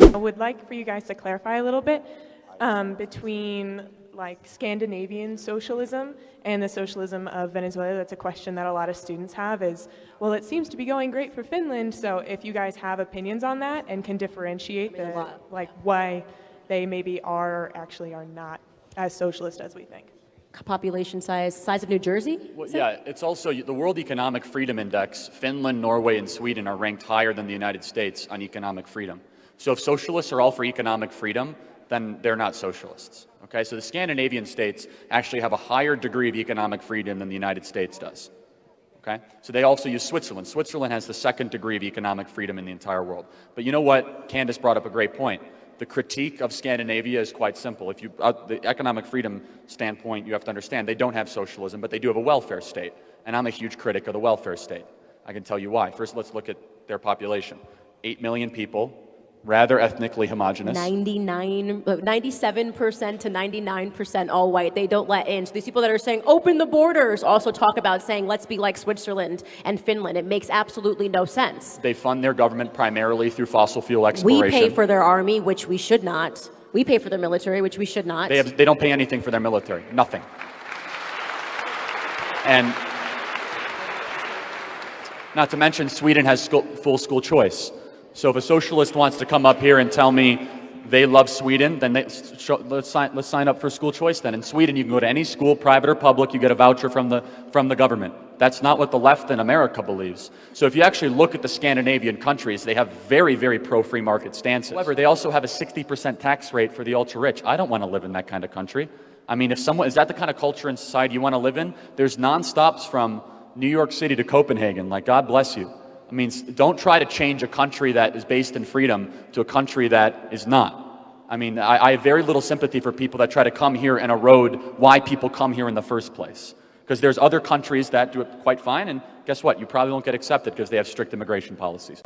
I would like for you guys to clarify a little bit between like Scandinavian socialism and the socialism of Venezuela. That's a question that a lot of students have is, well, it seems to be going great for Finland, so if you guys have opinions on that and can differentiate like why they maybe are not as socialist as we think. Population size of New Jersey? Well, yeah, it's also the World Economic Freedom Index. Finland, Norway, and Sweden are ranked higher than the United States on economic freedom. So if socialists are all for economic freedom, then they're not socialists. Okay, so the Scandinavian states actually have a higher degree of economic freedom than the United States does. Okay, so they also use Switzerland. Switzerland has the second degree of economic freedom in the entire world. But you know what? Candace brought up a great point. The critique of Scandinavia is quite simple. If you, the economic freedom standpoint, you have to understand they don't have socialism, but they do have a welfare state. And I'm a huge critic of the welfare state. I can tell you why. First, let's look at their population. 8 million people, rather ethnically homogenous. 97% to 99% all white. They don't let in. So these people that are saying, open the borders, also talk about saying, let's be like Switzerland and Finland. It makes absolutely no sense. They fund their government primarily through fossil fuel exploration. We pay for their army, which we should not. We pay for their military, which we should not. They don't pay anything for their military. Nothing. And not to mention, Sweden has full school choice. So if a socialist wants to come up here and tell me they love Sweden, then let's sign up for school choice then. In Sweden, you can go to any school, private or public, you get a voucher from the government. That's not what the left in America believes. So if you actually look at the Scandinavian countries, they have very, very pro-free market stances. However, they also have a 60% tax rate for the ultra-rich. I don't want to live in that kind of country. I mean, is that the kind of culture and society you want to live in? There's non-stops from New York City to Copenhagen. Like, God bless you. I mean, don't try to change a country that is based in freedom to a country that is not. I mean, I have very little sympathy for people that try to come here and erode why people come here in the first place. Because there's other countries that do it quite fine, and guess what? You probably won't get accepted because they have strict immigration policies.